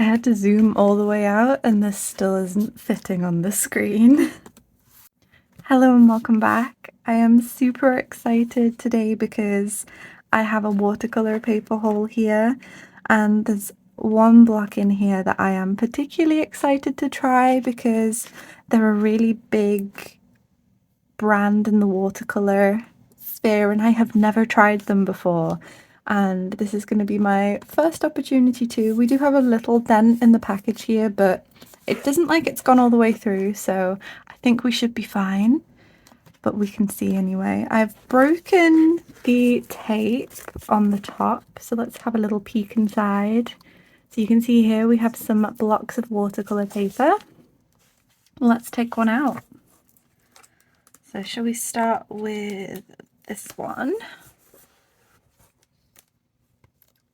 I had to zoom all the way out and this still isn't fitting on the screen. Hello and welcome back. I am super excited today because I have a watercolour paper haul here and there's one block in here that I am particularly excited to try because they're a really big brand in the watercolour sphere and I have never tried them before. And this is going to be my first opportunity too. We do have a little dent in the package here, but it doesn't like it's gone all the way through, so I think we should be fine. But we can see anyway. I've broken the tape on the top, so let's have a little peek inside. So you can see here we have some blocks of watercolour paper. Let's take one out. So shall we start with this one?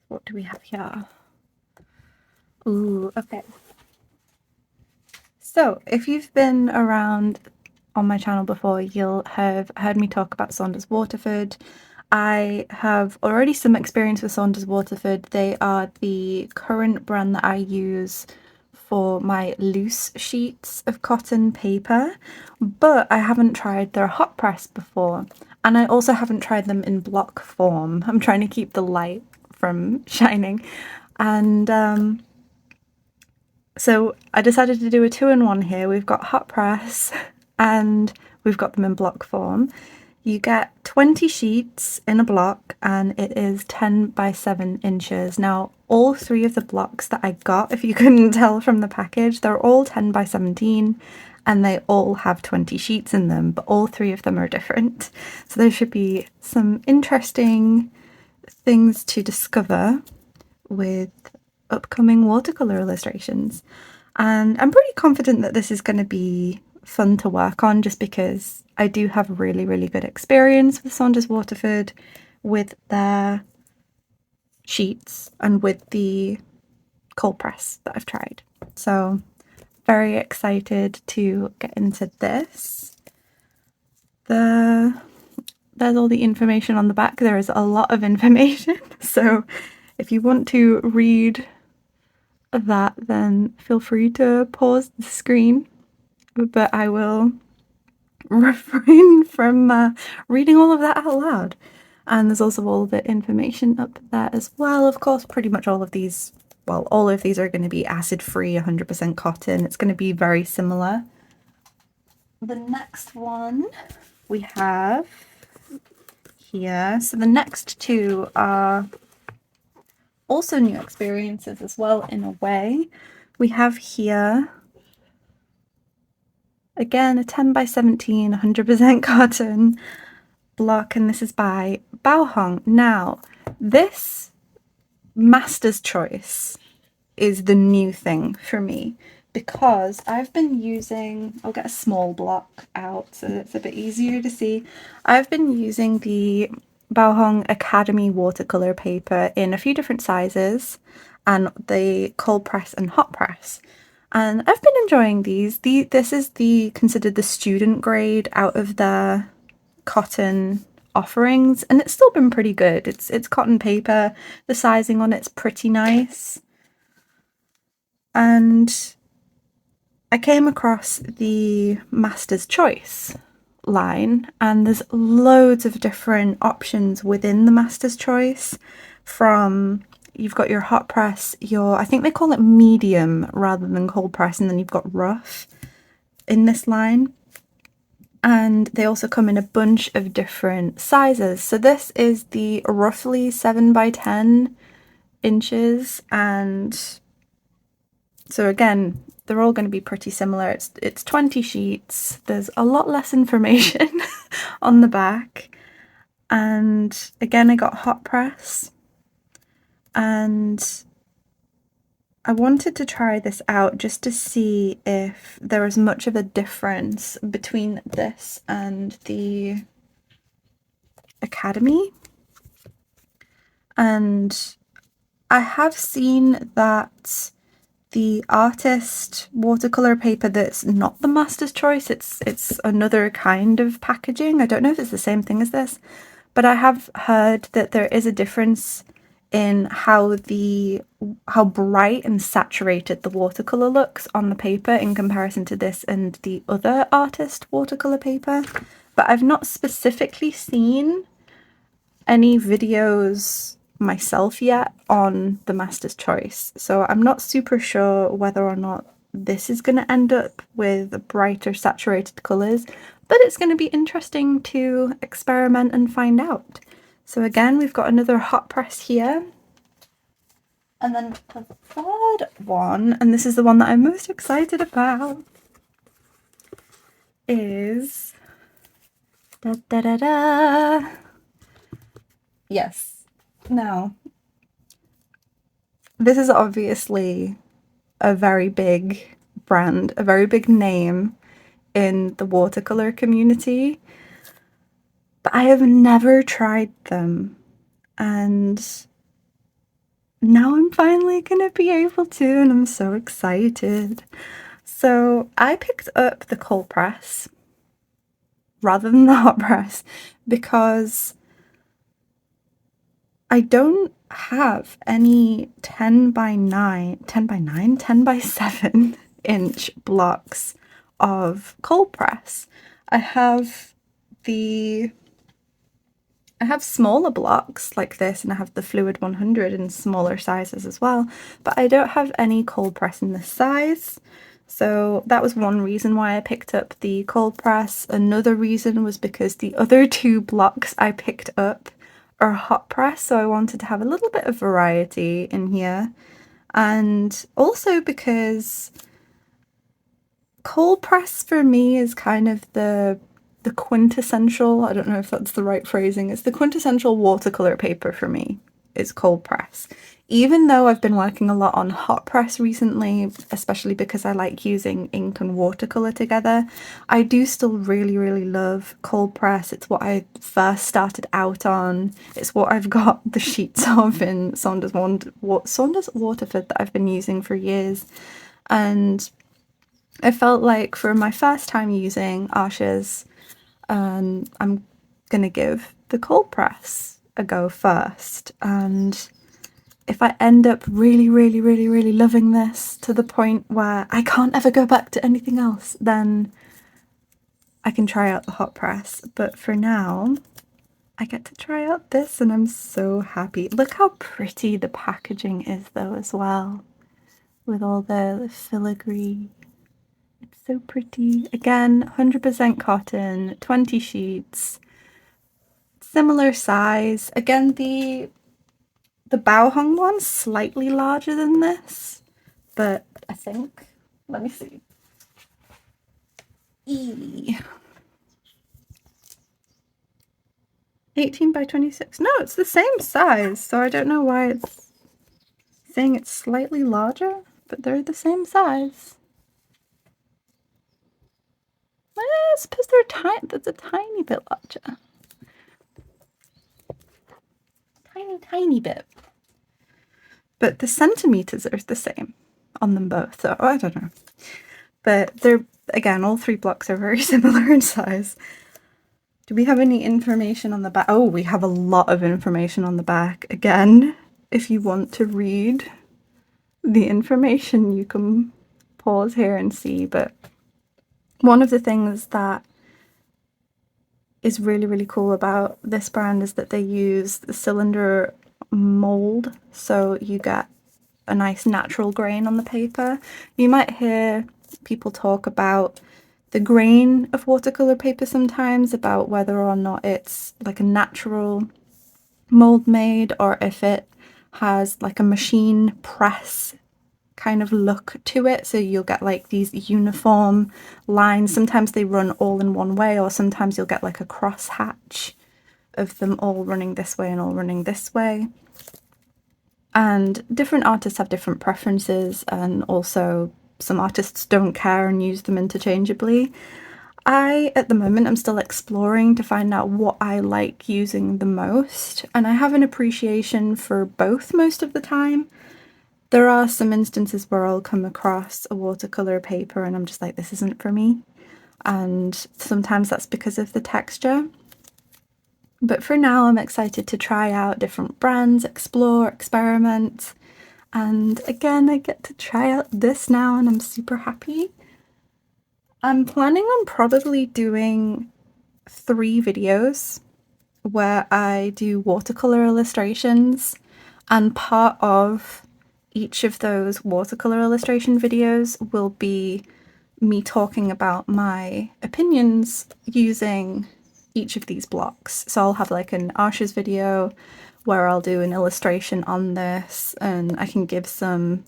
What do we have here? Ooh, okay. So if you've been around on my channel before, you'll have heard me talk about Saunders Waterford. I have already some experience with Saunders Waterford. They are the current brand that I use for my loose sheets of cotton paper, but I haven't tried their hot press before. And I also haven't tried them in block form. I'm trying to keep the light from shining. And so I decided to do a two-in-one here. We've got hot press and we've got them in block form. You get 20 sheets in a block and it is 10 by 7 inches. Now, all three of the blocks that I got, if you couldn't tell from the package, they're all 10 by 17 and they all have 20 sheets in them, but all three of them are different. So there should be some interesting things to discover with upcoming watercolour illustrations. And I'm pretty confident that this is going to be fun to work on just because I do have really, really good experience with Saunders Waterford, with their sheets and with the cold press that I've tried. So very excited to get into this. There's all the information on the back. There is a lot of information. So if you want to read that, then feel free to pause the screen, but I will refrain from reading all of that out loud. And there's also all the information up there as well. Of course, pretty much all of these, well, all of these are going to be acid-free, 100% cotton. It's going to be very similar. The next one we have here. So the next two are also new experiences as well, in a way. We have here, again, a 10 by 17, 100% cotton block, and this is by Baohong. Now, this Master's Choice is the new thing for me because I've been using, I'll get a small block out so it's a bit easier to see. I've been using the Baohong Academy watercolour paper in a few different sizes and the cold press and hot press. And I've been enjoying these. This is considered the student grade out of the cotton offerings, and it's still been pretty good. It's cotton paper. The sizing on it's pretty nice. And I came across the Master's Choice line, and there's loads of different options within the Master's Choice. From, you've got your hot press, I think they call it medium rather than cold press, and then you've got rough in this line. And they also come in a bunch of different sizes. So this is the roughly 7 by 10 inches, and so again, they're all going to be pretty similar. It's 20 sheets. There's a lot less information on the back. And again, I got hot press. And I wanted to try this out just to see if there was much of a difference between this and the Academy. And I have seen that the artist watercolour paper that's not the Master's Choice, it's another kind of packaging. I don't know if it's the same thing as this, but I have heard that there is a difference in how bright and saturated the watercolour looks on the paper in comparison to this and the other artist watercolour paper. But I've not specifically seen any videos myself yet on the Master's Choice, so I'm not super sure whether or not this is going to end up with brighter saturated colours, but it's going to be interesting to experiment and find out. So again, we've got another hot press here. And then the third one, and this is the one that I'm most excited about, is da da da da. Yes. Now, this is obviously a very big brand, a very big name in the watercolor community, but I have never tried them, and now I'm finally gonna be able to, and I'm so excited. So I picked up the cold press rather than the hot press because I don't have any 10 by 7 inch blocks of cold press. I have smaller blocks like this, and I have the Fluid 100 in smaller sizes as well, but I don't have any cold press in this size. So that was one reason why I picked up the cold press. Another reason was because the other two blocks I picked up are hot press, so I wanted to have a little bit of variety in here. And also because cold press for me is kind of the quintessential, I don't know if that's the right phrasing, it's the quintessential watercolor paper for me, is cold press. Even though I've been working a lot on hot press recently, especially because I like using ink and watercolor together, I do still really, really love cold press. It's what I first started out on. It's what I've got the sheets of in Saunders Waterford that I've been using for years. And I felt like for my first time using Arches, I'm gonna give the cold press a go first, and if I end up really, really, really, really loving this to the point where I can't ever go back to anything else, then I can try out the hot press. But for now, I get to try out this, and I'm so happy. Look how pretty the packaging is though as well, with all the filigree. It's so pretty. Again, 100% cotton, 20 sheets, similar size. Again, the Baohong one's slightly larger than this, but I think, let me see. 18 by 26. No, it's the same size, so I don't know why it's saying it's slightly larger, but they're the same size. I suppose that's a tiny bit larger. Tiny bit. But the centimeters are the same on them both, so I don't know. But they're, again, all three blocks are very similar in size. Do we have any information on the back? Oh, we have a lot of information on the back. Again, if you want to read the information, you can pause here and see. But one of the things that is really, really cool about this brand is that they use the cylinder mold, so you get a nice natural grain on the paper. You might hear people talk about the grain of watercolor paper sometimes, about whether or not it's like a natural mold made or if it has like a machine press kind of look to it, so you'll get like these uniform lines. Sometimes they run all in one way, or sometimes you'll get like a cross hatch of them all running this way and all running this way. And different artists have different preferences, and also some artists don't care and use them interchangeably. At the moment, I'm still exploring to find out what I like using the most, and I have an appreciation for both most of the time. There are some instances where I'll come across a watercolor paper and I'm just like, this isn't for me. And sometimes that's because of the texture. But for now, I'm excited to try out different brands, explore, experiment. And again, I get to try out this now and I'm super happy. I'm planning on probably doing 3 videos where I do watercolour illustrations, and part of each of those watercolour illustration videos will be me talking about my opinions using each of these blocks. So I'll have like an Arsha's video where I'll do an illustration on this and I can give some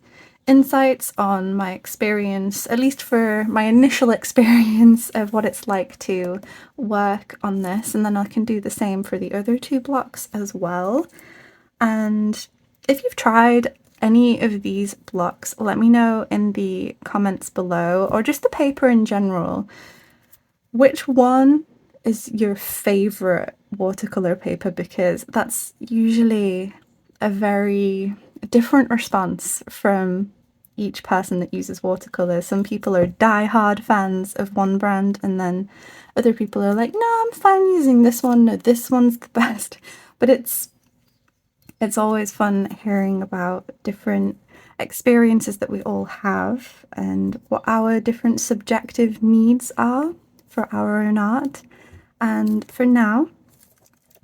insights on my experience, at least for my initial experience of what it's like to work on this, and then I can do the same for the other 2 blocks as well. And if you've tried any of these blocks, let me know in the comments below, or just the paper in general. Which one is your favourite watercolour paper? Because that's usually a very different response from each person that uses watercolour. Some people are die-hard fans of one brand, and then other people are like, no, I'm fine using this one, no, this one's the best. But it's always fun hearing about different experiences that we all have and what our different subjective needs are for our own art. And for now,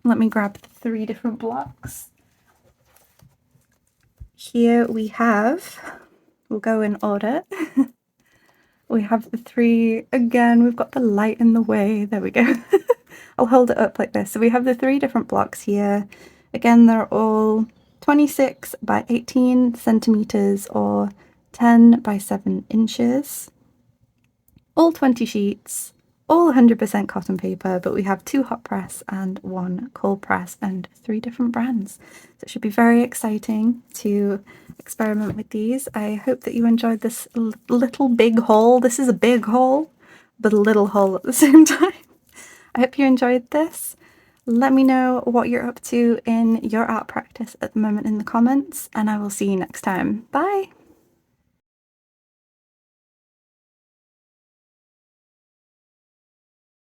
let me grab 3 different blocks. Here we have, we'll go in order. We have the 3, again, we've got the light in the way, there we go. I'll hold it up like this. So we have the 3 different blocks here. Again, they're all 26 by 18 centimeters or 10 by 7 inches. All 20 sheets, all 100% cotton paper, but we have 2 hot press and 1 cold press and 3 different brands. So it should be very exciting to experiment with these. I hope that you enjoyed this little big haul. This is a big haul, but a little haul at the same time. I hope you enjoyed this. Let me know what you're up to in your art practice at the moment in the comments, and I will see you next time. Bye!